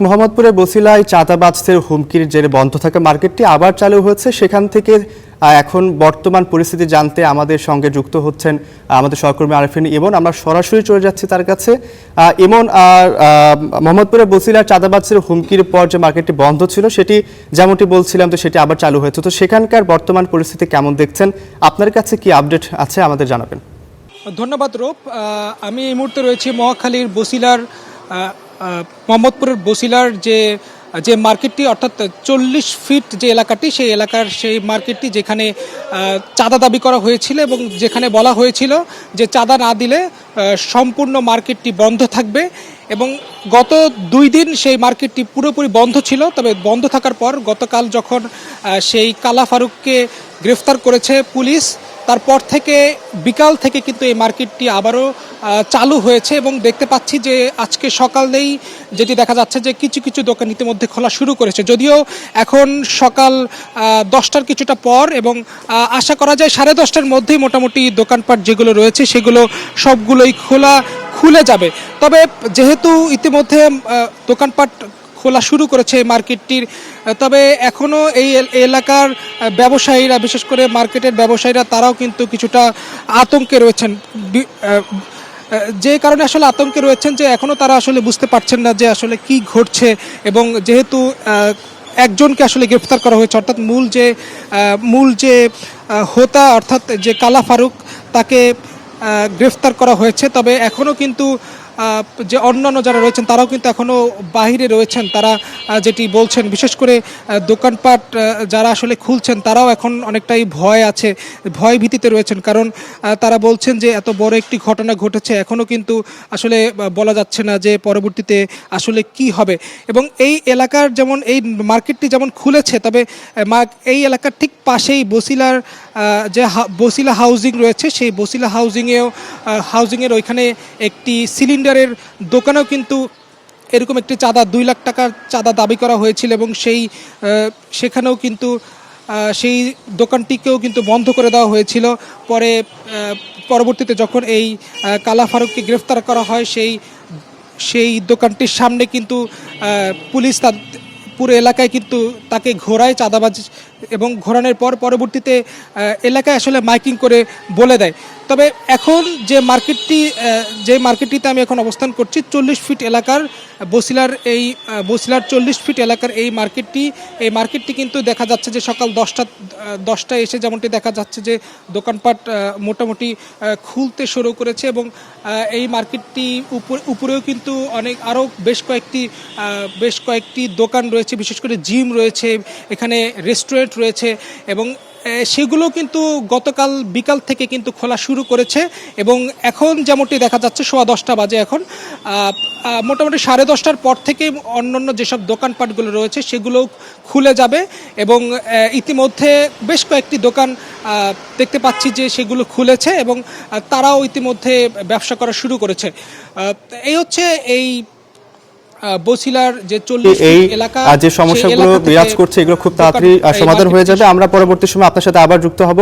মোহাম্মদপুরের বছিলায় চাঁদাবাজদের হুমকির জেরে বন্ধ থাকা মার্কেটটি আবার চালু হয়েছে। সেখান থেকে এখন বর্তমান পরিস্থিতি জানতে আমাদের সঙ্গে যুক্ত হচ্ছেন আমাদের সহকর্মী আরিফিন ইমন। আমরা সরাসরি চলে যাচ্ছি তার কাছে। ইমন, মোহাম্মদপুরের বছিলার চাঁদাবাজদের হুমকির পর যে মার্কেটটি বন্ধ ছিল সেটি যেমনটি বলছিলাম তো সেটি আবার চালু হয়েছে, তো সেখানকার বর্তমান পরিস্থিতি কেমন দেখছেন? আপনার কাছে কি আপডেট আছে আমাদের জানাবেন। ধন্যবাদ রূপ। আমি এই মুহূর্তে রয়েছি মহাখালীর বছিলার মোহাম্মদপুরের বছিলার যে মার্কেটটি, অর্থাৎ 40 ফিট যে এলাকাটি, সেই এলাকার সেই মার্কেটটি যেখানে চাঁদা দাবি করা হয়েছিল এবং যেখানে বলা হয়েছিল যে চাঁদা না দিলে সম্পূর্ণ মার্কেটটি বন্ধ থাকবে। এবং গত 2 দিন সেই মার্কেটটি পুরোপুরি বন্ধ ছিল। তবে বন্ধ থাকার পর গতকাল যখন সেই কালা ফারুককে গ্রেফতার করেছে পুলিশ, তারপর থেকে বিকাল থেকে কিন্তু এই মার্কেটটি আবারও চালু হয়েছে এবং দেখতে পাচ্ছি যে আজকে সকালেই যেটি দেখা যাচ্ছে যে কিছু কিছু দোকান ইতিমধ্যে খোলা শুরু করেছে, যদিও এখন সকাল 10টার কিছুটা পর, এবং আশা করা যায় 10:30টার মধ্যেই মোটামুটি দোকানপাট যেগুলো রয়েছে সেগুলো সবগুলোই খুলে যাবে। তবে যেহেতু ইতিমধ্যে দোকানপাট খোলা শুরু করেছে এই মার্কেটটির, তবে এখনও এই এলাকার ব্যবসায়ীরা, বিশেষ করে মার্কেটের ব্যবসায়ীরা, তারাও কিন্তু কিছুটা আতঙ্কে রয়েছেন। যে কারণে আসলে আতঙ্কে রয়েছেন যে এখনও তারা আসলে বুঝতে পারছেন না যে আসলে কি ঘটছে। এবং যেহেতু একজনকে আসলে গ্রেফতার করা হয়েছে, অর্থাৎ মূল যে হোতা, অর্থাৎ যে কালা ফারুক, তাকে গ্রেফতার করা হয়েছে। তবে এখনও কিন্তু যে অন্যান্য যারা রয়েছেন তারাও কিন্তু এখনও বাহিরে রয়েছেন। তারা যেটি বলছেন, বিশেষ করে দোকানপাট যারা আসলে খুলছেন তারাও এখন অনেকটাই ভয় ভীতিতে রয়েছেন। কারণ তারা বলছেন যে এত বড় একটি ঘটনা ঘটেছে, এখনও কিন্তু আসলে বলা যাচ্ছে না যে পরবর্তীতে আসলে কি হবে। এবং এই এলাকার যেমন এই মার্কেটটি যেমন খুলেছে, তবে এই এলাকার ঠিক পাশেই বছিলার যে বছিলা হাউজিং রয়েছে, সেই বছিলা হাউজিংয়ের ওইখানে একটি সিলিন্ডারের দোকানেও কিন্তু এরকম একটি 2 লাখ টাকার চাঁদা দাবি করা হয়েছিল এবং সেখানেও কিন্তু সেই দোকানটিকেও কিন্তু বন্ধ করে দেওয়া হয়েছিল। পরবর্তীতে যখন এই কালা ফারুককে গ্রেফতার করা হয়, সেই দোকানটির সামনে কিন্তু পুলিশ পুরো এলাকায় কিন্তু তাকে ঘোরায় চাঁদাবাজ, এবং ঘোরানোর পর পরবর্তীতে এলাকায় আসলে মাইকিং করে বলে দেয়। তবে এখন যে মার্কেটটিতে আমি এখন অবস্থান করছি, 40 ফিট এলাকার বছিলার 40 ফিট এলাকার এই মার্কেটটি কিন্তু দেখা যাচ্ছে যে সকাল 10টায় এসে যেমনটি দেখা যাচ্ছে যে দোকানপাট মোটামুটি খুলতে শুরু করেছে। এবং এই মার্কেটটি উপরেও কিন্তু আরও বেশ কয়েকটি দোকান রয়েছে, বিশেষ করে জিম রয়েছে, এখানে রেস্টুরেন্ট রয়েছে, এবং সেগুলো কিন্তু গতকাল বিকাল থেকে কিন্তু খোলা শুরু করেছে। এবং এখন যেমনটি দেখা যাচ্ছে 10:15 বাজে, এখন মোটামুটি 10:30টার পর থেকে অন্যান্য যেসব দোকানপাটগুলো রয়েছে সেগুলো খুলে যাবে। এবং ইতিমধ্যে বেশ কয়েকটি দোকান দেখতে পাচ্ছি যে সেগুলো খুলেছে এবং তারাও ইতিমধ্যে ব্যবসা করা শুরু করেছে। এই হচ্ছে এই বছিলার যে 40 এলাকা, যে সমস্যাগুলো বিরাজ করছে এগুলো খুব তাড়াতাড়ি সমাধান হয়ে যাবে। আমরা পরবর্তী সময় আপনার সাথে আবার যুক্ত হব।